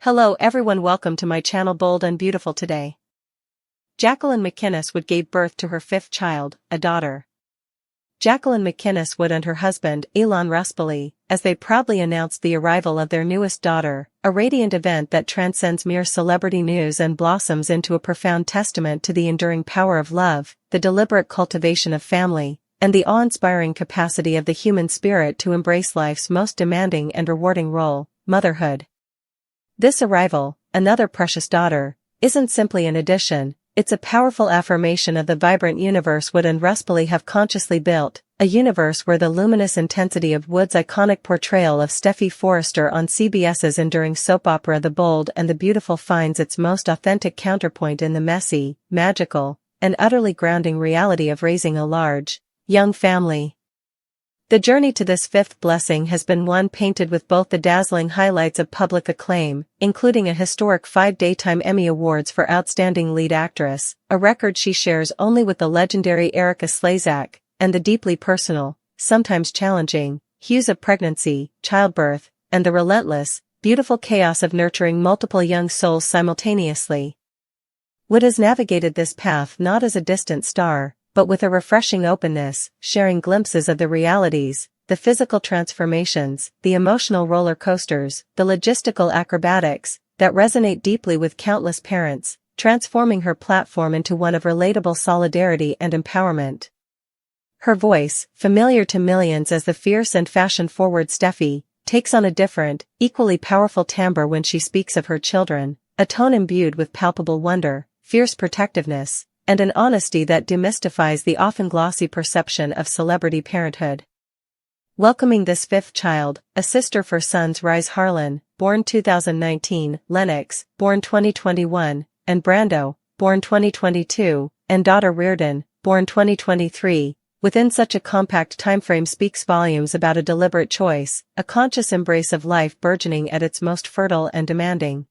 Hello everyone, welcome to my channel. Bold and beautiful today. Jacqueline MacInnes Wood gave birth to her fifth child, a daughter. Jacqueline MacInnes Wood and her husband, Elon Ruspoli, as they proudly announced the arrival of their newest daughter, a radiant event that transcends mere celebrity news and blossoms into a profound testament to the enduring power of love, the deliberate cultivation of family, and the awe-inspiring capacity of the human spirit to embrace life's most demanding and rewarding role, motherhood. This arrival, another precious daughter, isn't simply an addition, it's a powerful affirmation of the vibrant universe Wood and Ruspoli have consciously built, a universe where the luminous intensity of Wood's iconic portrayal of Steffy Forrester on CBS's enduring soap opera The Bold and the Beautiful finds its most authentic counterpoint in the messy, magical, and utterly grounding reality of raising a large, young family. The journey to this fifth blessing has been one painted with both the dazzling highlights of public acclaim, including a historic 5 Daytime Emmy Awards for Outstanding Lead Actress, a record she shares only with the legendary Erika Slezak, and the deeply personal, sometimes challenging, hues of pregnancy, childbirth, and the relentless, beautiful chaos of nurturing multiple young souls simultaneously. Wood has navigated this path not as a distant star, but with a refreshing openness, sharing glimpses of the realities, the physical transformations, the emotional roller coasters, the logistical acrobatics, that resonate deeply with countless parents, transforming her platform into one of relatable solidarity and empowerment. Her voice, familiar to millions as the fierce and fashion-forward Steffy, takes on a different, equally powerful timbre when she speaks of her children, a tone imbued with palpable wonder, fierce protectiveness, and an honesty that demystifies the often glossy perception of celebrity parenthood. Welcoming this fifth child, a sister for sons Rise Harlan, born 2019, Lennox, born 2021, and Brando, born 2022, and daughter Reardon, born 2023, within such a compact timeframe speaks volumes about a deliberate choice, a conscious embrace of life burgeoning at its most fertile and demanding.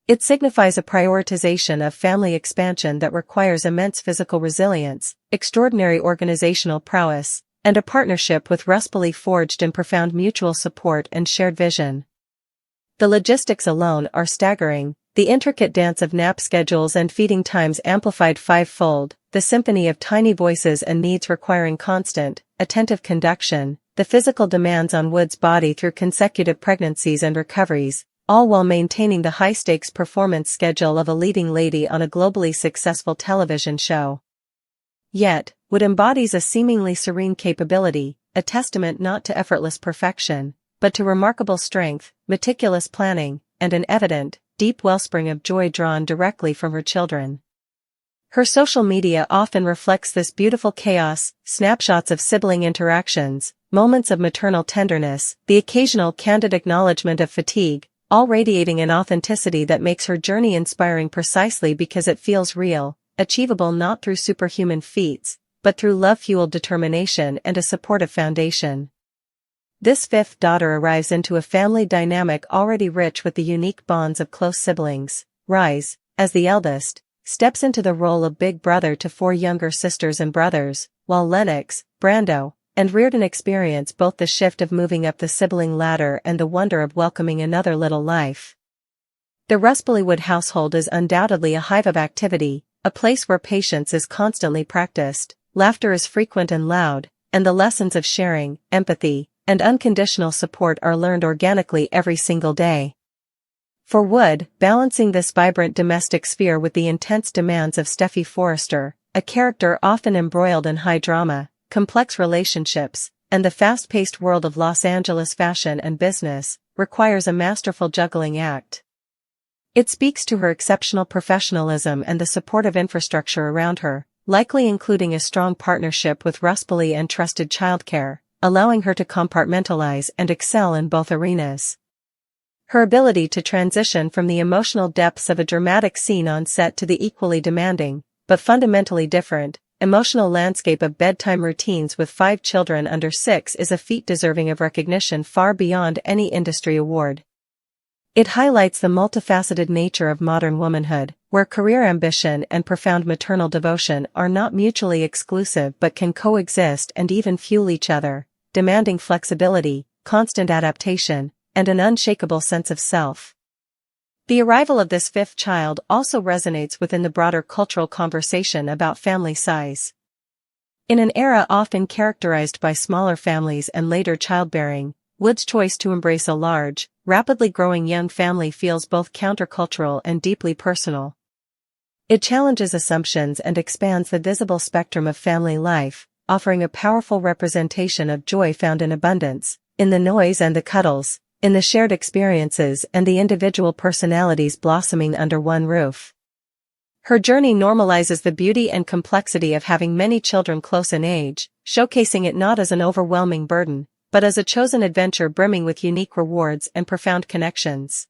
It signifies a prioritization of family expansion that requires immense physical resilience, extraordinary organizational prowess, and a partnership with Ruspoli forged in profound mutual support and shared vision. The logistics alone are staggering, the intricate dance of nap schedules and feeding times amplified fivefold, the symphony of tiny voices and needs requiring constant, attentive conduction, the physical demands on Wood's body through consecutive pregnancies and recoveries, all while maintaining the high-stakes performance schedule of a leading lady on a globally successful television show. Yet, Wood embodies a seemingly serene capability, a testament not to effortless perfection, but to remarkable strength, meticulous planning, and an evident, deep wellspring of joy drawn directly from her children. Her social media often reflects this beautiful chaos, snapshots of sibling interactions, moments of maternal tenderness, the occasional candid acknowledgement of fatigue, all radiating an authenticity that makes her journey inspiring precisely because it feels real, achievable not through superhuman feats, but through love-fueled determination and a supportive foundation. This fifth daughter arrives into a family dynamic already rich with the unique bonds of close siblings. Rise, as the eldest, steps into the role of big brother to 4 younger sisters and brothers, while Lennox, Brando, and Reardon experience both the shift of moving up the sibling ladder and the wonder of welcoming another little life. The Ruspoli Wood household is undoubtedly a hive of activity, a place where patience is constantly practiced, laughter is frequent and loud, and the lessons of sharing, empathy, and unconditional support are learned organically every single day. For Wood, balancing this vibrant domestic sphere with the intense demands of Steffy Forrester, a character often embroiled in high drama, complex relationships, and the fast-paced world of Los Angeles fashion and business, requires a masterful juggling act. It speaks to her exceptional professionalism and the supportive infrastructure around her, likely including a strong partnership with Ruspoli and trusted childcare, allowing her to compartmentalize and excel in both arenas. Her ability to transition from the emotional depths of a dramatic scene on set to the equally demanding, but fundamentally different, emotional landscape of bedtime routines with 5 children under 6 is a feat deserving of recognition far beyond any industry award. It highlights the multifaceted nature of modern womanhood, where career ambition and profound maternal devotion are not mutually exclusive but can coexist and even fuel each other, demanding flexibility, constant adaptation, and an unshakable sense of self. The arrival of this fifth child also resonates within the broader cultural conversation about family size. In an era often characterized by smaller families and later childbearing, Wood's choice to embrace a large, rapidly growing young family feels both countercultural and deeply personal. It challenges assumptions and expands the visible spectrum of family life, offering a powerful representation of joy found in abundance, in the noise and the cuddles, in the shared experiences and the individual personalities blossoming under one roof. Her journey normalizes the beauty and complexity of having many children close in age, showcasing it not as an overwhelming burden, but as a chosen adventure brimming with unique rewards and profound connections.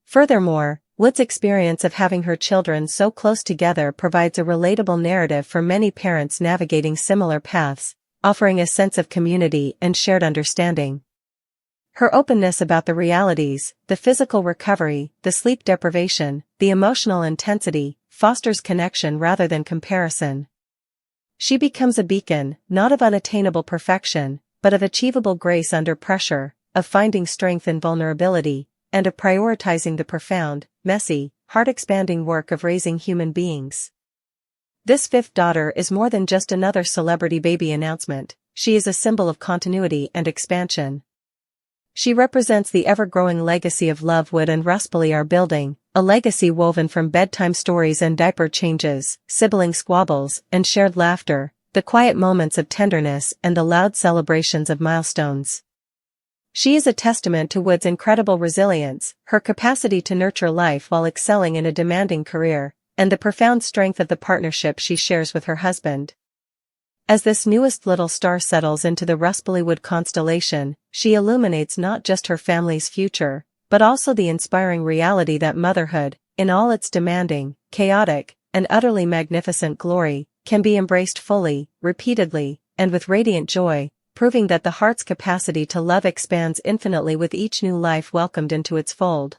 Furthermore, Wood's experience of having her children so close together provides a relatable narrative for many parents navigating similar paths, offering a sense of community and shared understanding. Her openness about the realities, the physical recovery, the sleep deprivation, the emotional intensity, fosters connection rather than comparison. She becomes a beacon, not of unattainable perfection, but of achievable grace under pressure, of finding strength in vulnerability, and of prioritizing the profound, messy, heart-expanding work of raising human beings. This fifth daughter is more than just another celebrity baby announcement, she is a symbol of continuity and expansion. She represents the ever-growing legacy of love Wood and Ruspley are building, a legacy woven from bedtime stories and diaper changes, sibling squabbles, and shared laughter, the quiet moments of tenderness and the loud celebrations of milestones. She is a testament to Wood's incredible resilience, her capacity to nurture life while excelling in a demanding career, and the profound strength of the partnership she shares with her husband. As this newest little star settles into the Ruspley Wood constellation, she illuminates not just her family's future, but also the inspiring reality that motherhood, in all its demanding, chaotic, and utterly magnificent glory, can be embraced fully, repeatedly, and with radiant joy, proving that the heart's capacity to love expands infinitely with each new life welcomed into its fold.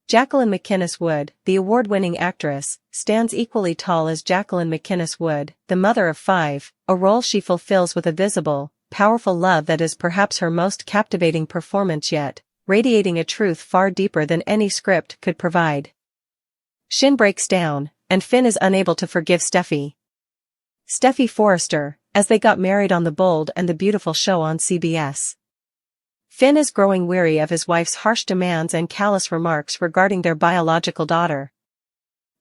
Jacqueline MacInnes Wood, the award-winning actress, stands equally tall as Jacqueline MacInnes Wood, the mother of five, a role she fulfills with a visible, powerful love that is perhaps her most captivating performance yet, radiating a truth far deeper than any script could provide. Shin breaks down, and Finn is unable to forgive Steffy Forrester, as they got married on The Bold and the Beautiful show on CBS. Finn is growing weary of his wife's harsh demands and callous remarks regarding their biological daughter.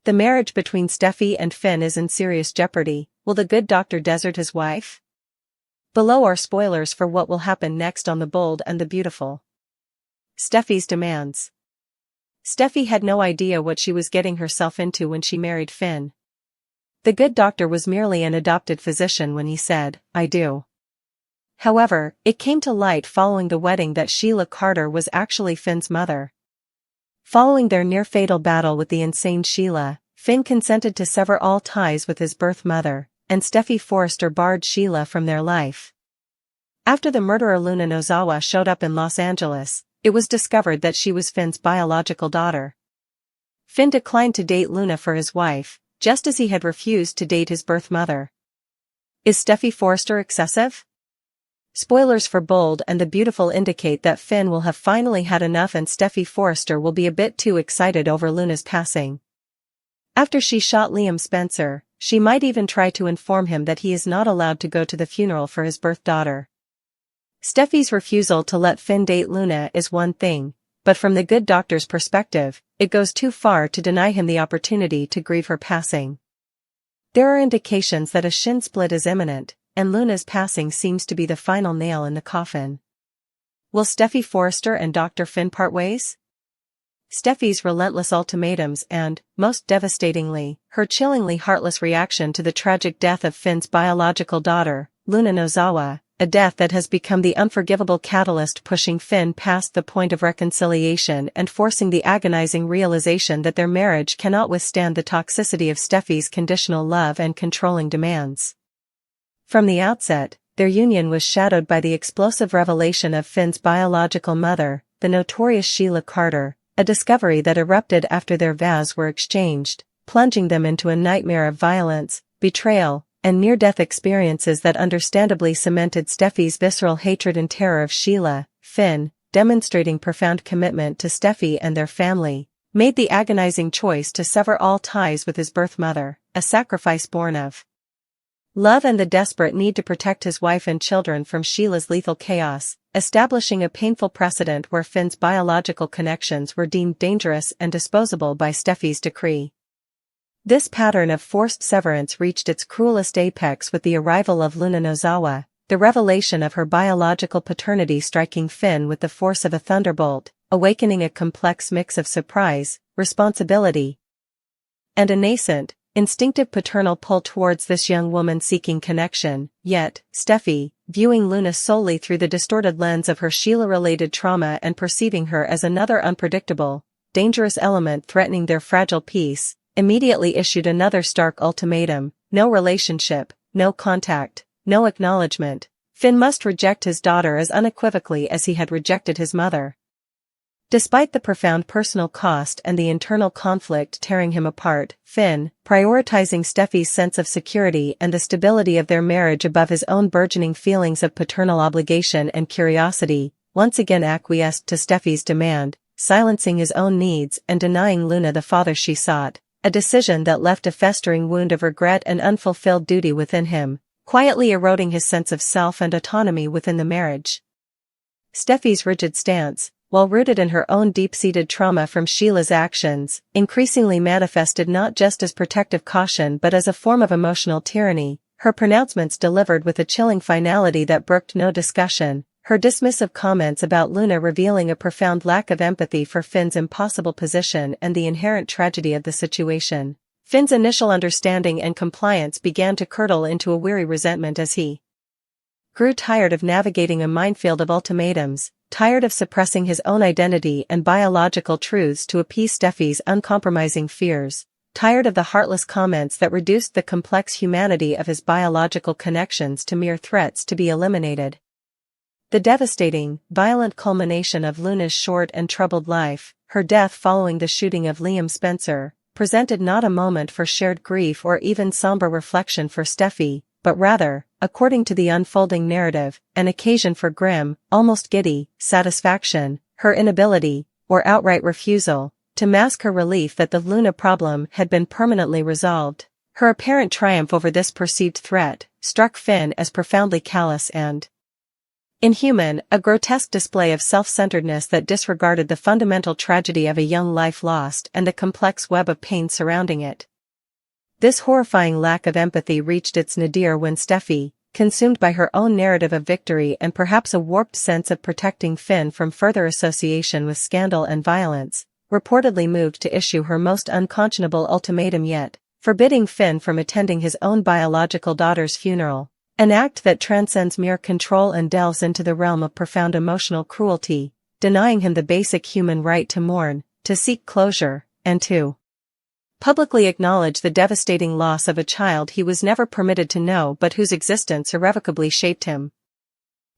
The marriage between Steffy and Finn is in serious jeopardy. Will the good doctor desert his wife? Below are spoilers for what will happen next on The Bold and the Beautiful. Steffy's demands. Steffy had no idea what she was getting herself into when she married Finn. The good doctor was merely an adopted physician when he said, "I do." However, it came to light following the wedding that Sheila Carter was actually Finn's mother. Following their near-fatal battle with the insane Sheila, Finn consented to sever all ties with his birth mother, and Steffy Forrester barred Sheila from their life. After the murderer Luna Nozawa showed up in Los Angeles, it was discovered that she was Finn's biological daughter. Finn declined to date Luna for his wife, just as he had refused to date his birth mother. Is Steffy Forrester excessive? Spoilers for Bold and the Beautiful indicate that Finn will have finally had enough and Steffy Forrester will be a bit too excited over Luna's passing. After she shot Liam Spencer, she might even try to inform him that he is not allowed to go to the funeral for his birth daughter. Steffy's refusal to let Finn date Luna is one thing, but from the good doctor's perspective, it goes too far to deny him the opportunity to grieve her passing. There are indications that a shin split is imminent, and Luna's passing seems to be the final nail in the coffin. Will Steffy Forrester and Dr. Finn part ways? Steffy's relentless ultimatums and, most devastatingly, her chillingly heartless reaction to the tragic death of Finn's biological daughter, Luna Nozawa, a death that has become the unforgivable catalyst pushing Finn past the point of reconciliation and forcing the agonizing realization that their marriage cannot withstand the toxicity of Steffy's conditional love and controlling demands. From the outset, their union was shadowed by the explosive revelation of Finn's biological mother, the notorious Sheila Carter, a discovery that erupted after their vows were exchanged, plunging them into a nightmare of violence, betrayal, and near-death experiences that understandably cemented Steffy's visceral hatred and terror of Sheila, Finn, demonstrating profound commitment to Steffy and their family, made the agonizing choice to sever all ties with his birth mother, a sacrifice born of love and the desperate need to protect his wife and children from Sheila's lethal chaos, establishing a painful precedent where Finn's biological connections were deemed dangerous and disposable by Steffi's decree. This pattern of forced severance reached its cruelest apex with the arrival of Luna Nozawa, the revelation of her biological paternity striking Finn with the force of a thunderbolt, awakening a complex mix of surprise, responsibility, and a nascent, instinctive paternal pull towards this young woman seeking connection. Yet, Steffi, viewing Luna solely through the distorted lens of her Sheila-related trauma and perceiving her as another unpredictable, dangerous element threatening their fragile peace, immediately issued another stark ultimatum: no relationship, no contact, no acknowledgement. Finn must reject his daughter as unequivocally as he had rejected his mother. Despite the profound personal cost and the internal conflict tearing him apart, Finn, prioritizing Steffi's sense of security and the stability of their marriage above his own burgeoning feelings of paternal obligation and curiosity, once again acquiesced to Steffi's demand, silencing his own needs and denying Luna the father she sought, a decision that left a festering wound of regret and unfulfilled duty within him, quietly eroding his sense of self and autonomy within the marriage. Steffi's rigid stance, while rooted in her own deep-seated trauma from Sheila's actions, increasingly manifested not just as protective caution but as a form of emotional tyranny, her pronouncements delivered with a chilling finality that brooked no discussion, her dismissive comments about Luna revealing a profound lack of empathy for Finn's impossible position and the inherent tragedy of the situation. Finn's initial understanding and compliance began to curdle into a weary resentment as he grew tired of navigating a minefield of ultimatums, tired of suppressing his own identity and biological truths to appease Steffi's uncompromising fears, tired of the heartless comments that reduced the complex humanity of his biological connections to mere threats to be eliminated. The devastating, violent culmination of Luna's short and troubled life, her death following the shooting of Liam Spencer, presented not a moment for shared grief or even somber reflection for Steffi, but rather, according to the unfolding narrative, an occasion for grim, almost giddy, satisfaction, her inability, or outright refusal, to mask her relief that the Luna problem had been permanently resolved. Her apparent triumph over this perceived threat struck Finn as profoundly callous and inhuman, a grotesque display of self-centeredness that disregarded the fundamental tragedy of a young life lost and the complex web of pain surrounding it. This horrifying lack of empathy reached its nadir when Steffi, consumed by her own narrative of victory and perhaps a warped sense of protecting Finn from further association with scandal and violence, reportedly moved to issue her most unconscionable ultimatum yet, forbidding Finn from attending his own biological daughter's funeral, an act that transcends mere control and delves into the realm of profound emotional cruelty, denying him the basic human right to mourn, to seek closure, and to publicly acknowledge the devastating loss of a child he was never permitted to know but whose existence irrevocably shaped him.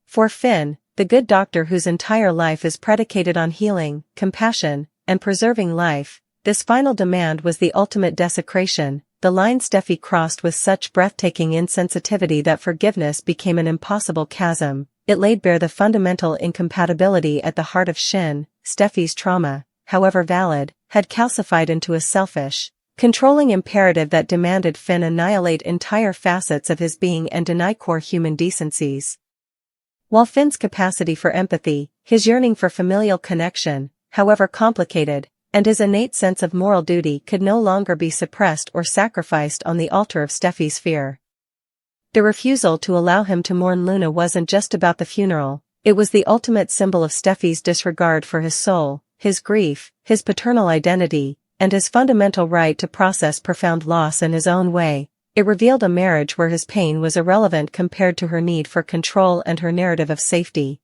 For Finn, the good doctor whose entire life is predicated on healing, compassion, and preserving life, this final demand was the ultimate desecration, the line Steffi crossed with such breathtaking insensitivity that forgiveness became an impossible chasm. It laid bare the fundamental incompatibility at the heart of Shin. Steffi's trauma, however valid, had calcified into a selfish, controlling imperative that demanded Finn annihilate entire facets of his being and deny core human decencies. While Finn's capacity for empathy, his yearning for familial connection, however complicated, and his innate sense of moral duty could no longer be suppressed or sacrificed on the altar of Steffi's fear. The refusal to allow him to mourn Luna wasn't just about the funeral, it was the ultimate symbol of Steffi's disregard for his soul, his grief, his paternal identity, and his fundamental right to process profound loss in his own way. It revealed a marriage where his pain was irrelevant compared to her need for control and her narrative of safety.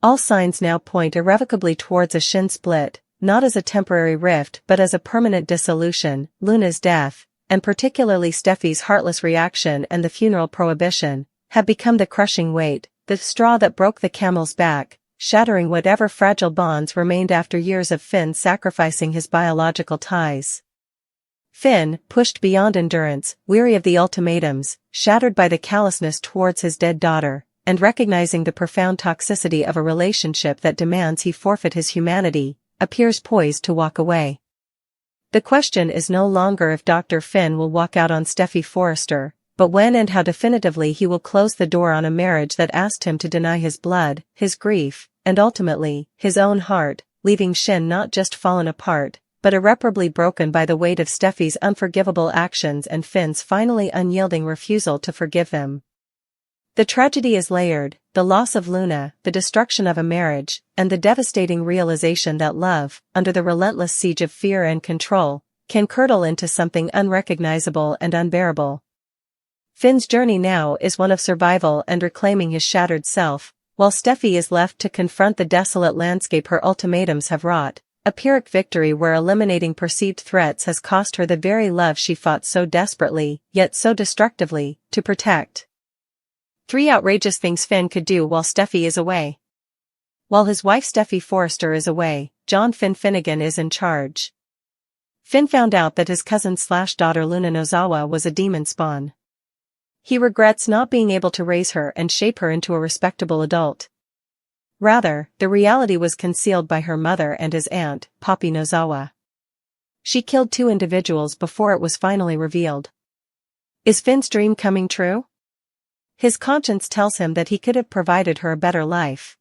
All signs now point irrevocably towards a Shin split, not as a temporary rift but as a permanent dissolution. Luna's death, and particularly Steffi's heartless reaction and the funeral prohibition, have become the crushing weight, the straw that broke the camel's back, shattering whatever fragile bonds remained after years of Finn sacrificing his biological ties. Finn, pushed beyond endurance, weary of the ultimatums, shattered by the callousness towards his dead daughter, and recognizing the profound toxicity of a relationship that demands he forfeit his humanity, appears poised to walk away. The question is no longer if Dr. Finn will walk out on Steffy Forrester, but when and how definitively he will close the door on a marriage that asked him to deny his blood, his grief, and ultimately, his own heart, leaving Shin not just fallen apart, but irreparably broken by the weight of Steffy's unforgivable actions and Finn's finally unyielding refusal to forgive them. The tragedy is layered: the loss of Luna, the destruction of a marriage, and the devastating realization that love, under the relentless siege of fear and control, can curdle into something unrecognizable and unbearable. Finn's journey now is one of survival and reclaiming his shattered self, while Steffy is left to confront the desolate landscape her ultimatums have wrought, a Pyrrhic victory where eliminating perceived threats has cost her the very love she fought so desperately, yet so destructively, to protect. 3 outrageous things Finn could do while Steffy is away. While his wife Steffy Forrester is away, John Finn Finnegan is in charge. Finn found out that his cousin/daughter Luna Nozawa was a demon spawn. He regrets not being able to raise her and shape her into a respectable adult. Rather, the reality was concealed by her mother and his aunt, Poppy Nozawa. She killed 2 individuals before it was finally revealed. Is Finn's dream coming true? His conscience tells him that he could have provided her a better life.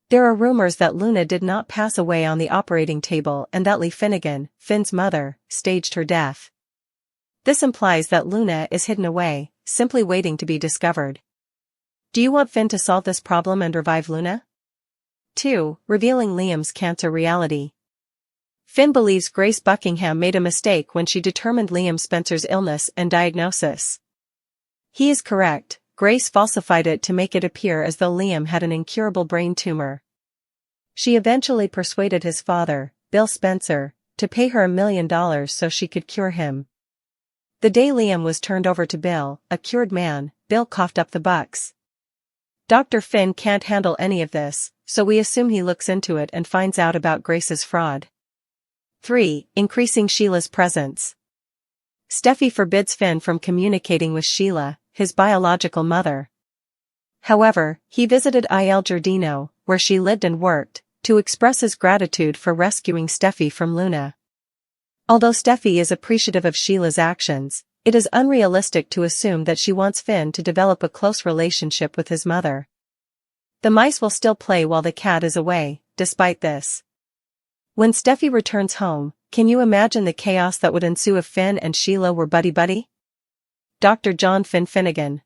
There are rumors that Luna did not pass away on the operating table and that Lee Finnegan, Finn's mother, staged her death. This implies that Luna is hidden away, simply waiting to be discovered. Do you want Finn to solve this problem and revive Luna? 2. Revealing Liam's cancer reality. Finn believes Grace Buckingham made a mistake when she determined Liam Spencer's illness and diagnosis. He is correct. Grace falsified it to make it appear as though Liam had an incurable brain tumor. She eventually persuaded his father, Bill Spencer, to pay her $1 million so she could cure him. The day Liam was turned over to Bill, a cured man, Bill coughed up the bucks. Dr. Finn can't handle any of this, so we assume he looks into it and finds out about Grace's fraud. 3. Increasing Sheila's presence. Steffy forbids Finn from communicating with Sheila, his biological mother. However, he visited Il Giardino, where she lived and worked, to express his gratitude for rescuing Steffy from Luna. Although Steffy is appreciative of Sheila's actions, it is unrealistic to assume that she wants Finn to develop a close relationship with his mother. The mice will still play while the cat is away, despite this. When Steffy returns home, can you imagine the chaos that would ensue if Finn and Sheila were buddy-buddy? Dr. John Finn Finnegan.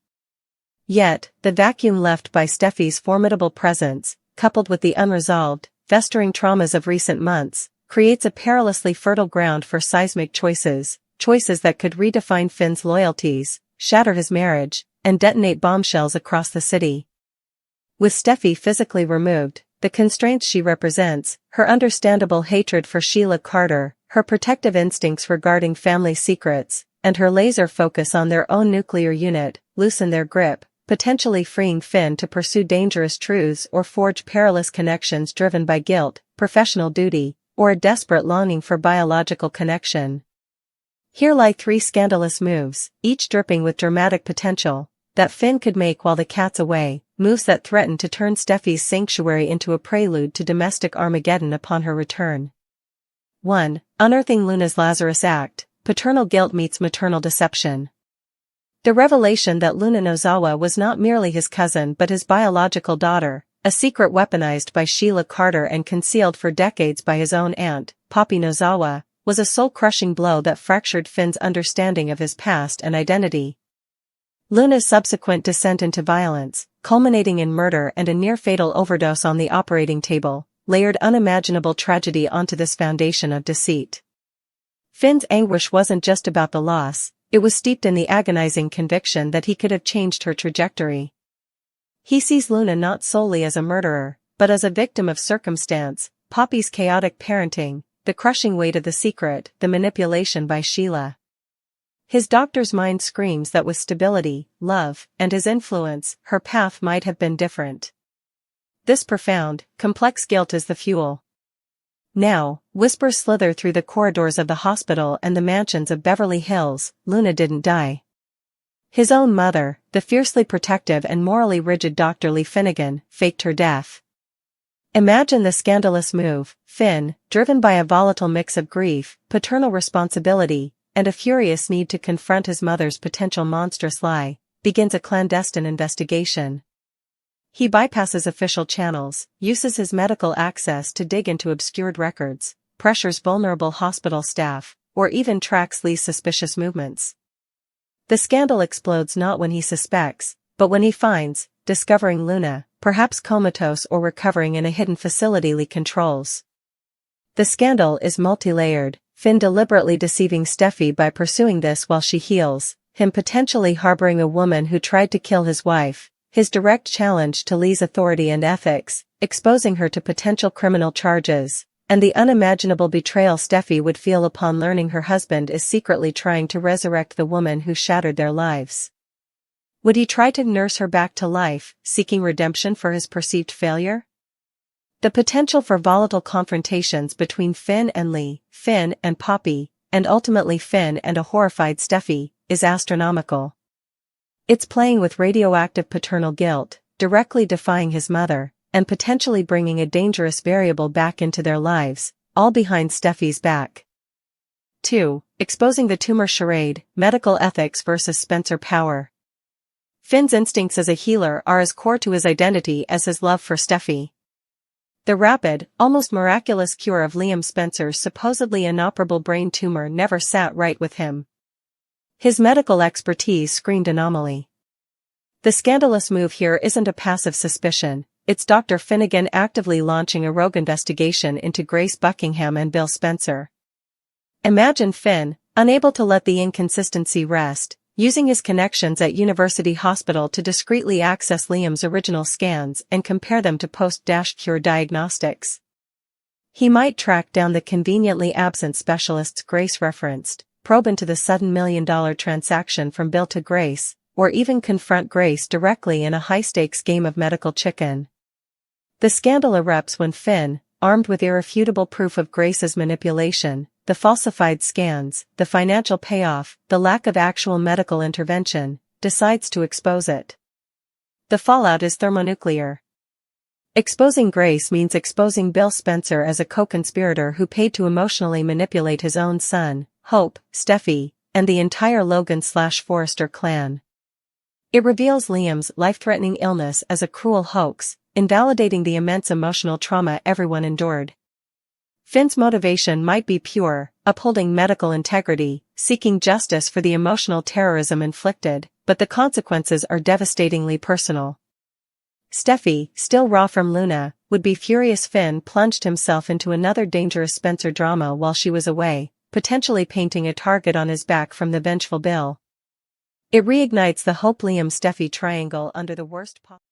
Yet, the vacuum left by Steffy's formidable presence, coupled with the unresolved, festering traumas of recent months, creates a perilously fertile ground for seismic choices that could redefine Finn's loyalties, shatter his marriage, and detonate bombshells across the city. With Steffy physically removed, the constraints she represents, her understandable hatred for Sheila Carter, her protective instincts regarding family secrets, and her laser focus on their own nuclear unit, loosen their grip, potentially freeing Finn to pursue dangerous truths or forge perilous connections driven by guilt, professional duty, or a desperate longing for biological connection. Here lie 3 scandalous moves, each dripping with dramatic potential, that Finn could make while the cat's away, moves that threaten to turn Steffy's sanctuary into a prelude to domestic Armageddon upon her return. 1. Unearthing Luna's Lazarus Act, paternal guilt meets maternal deception. The revelation that Luna Nozawa was not merely his cousin but his biological daughter, a secret weaponized by Sheila Carter and concealed for decades by his own aunt, Poppy Nozawa, was a soul-crushing blow that fractured Finn's understanding of his past and identity. Luna's subsequent descent into violence, culminating in murder and a near-fatal overdose on the operating table, layered unimaginable tragedy onto this foundation of deceit. Finn's anguish wasn't just about the loss, it was steeped in the agonizing conviction that he could have changed her trajectory. He sees Luna not solely as a murderer, but as a victim of circumstance, Poppy's chaotic parenting, the crushing weight of the secret, the manipulation by Sheila. His doctor's mind screams that with stability, love, and his influence, her path might have been different. This profound, complex guilt is the fuel. Now, whispers slither through the corridors of the hospital and the mansions of Beverly Hills. Luna didn't die. His own mother, the fiercely protective and morally rigid Dr. Lee Finnegan, faked her death. Imagine the scandalous move. Finn, driven by a volatile mix of grief, paternal responsibility, and a furious need to confront his mother's potential monstrous lie, begins a clandestine investigation. He bypasses official channels, uses his medical access to dig into obscured records, pressures vulnerable hospital staff, or even tracks Lee's suspicious movements. The scandal explodes not when he suspects, but when he finds, discovering Luna, perhaps comatose or recovering in a hidden facility Lee controls. The scandal is multi-layered, Finn deliberately deceiving Steffi by pursuing this while she heals, him potentially harboring a woman who tried to kill his wife, his direct challenge to Lee's authority and ethics, exposing her to potential criminal charges, and the unimaginable betrayal Steffi would feel upon learning her husband is secretly trying to resurrect the woman who shattered their lives. Would he try to nurse her back to life, seeking redemption for his perceived failure? The potential for volatile confrontations between Finn and Lee, Finn and Poppy, and ultimately Finn and a horrified Steffi, is astronomical. It's playing with radioactive paternal guilt, directly defying his mother, and potentially bringing a dangerous variable back into their lives, all behind Steffi's back. 2. Exposing the tumor charade, medical ethics versus Spencer power. Finn's instincts as a healer are as core to his identity as his love for Steffi. The rapid, almost miraculous cure of Liam Spencer's supposedly inoperable brain tumor never sat right with him. His medical expertise screamed anomaly. The scandalous move here isn't a passive suspicion, it's Dr. Finnegan actively launching a rogue investigation into Grace Buckingham and Bill Spencer. Imagine Finn, unable to let the inconsistency rest, using his connections at University Hospital to discreetly access Liam's original scans and compare them to post-cure diagnostics. He might track down the conveniently absent specialists Grace referenced, probe into the sudden $1 million transaction from Bill to Grace, or even confront Grace directly in a high-stakes game of medical chicken. The scandal erupts when Finn, armed with irrefutable proof of Grace's manipulation, the falsified scans, the financial payoff, the lack of actual medical intervention, decides to expose it. The fallout is thermonuclear. Exposing Grace means exposing Bill Spencer as a co-conspirator who paid to emotionally manipulate his own son, Hope, Steffi, and the entire Logan/Forrester clan. It reveals Liam's life-threatening illness as a cruel hoax, invalidating the immense emotional trauma everyone endured. Finn's motivation might be pure, upholding medical integrity, seeking justice for the emotional terrorism inflicted, but the consequences are devastatingly personal. Steffi, still raw from Luna, would be furious. Finn plunged himself into another dangerous Spencer drama while she was away, potentially painting a target on his back from the vengeful Bill. It reignites the Hope-Liam-Steffi triangle under the worst possible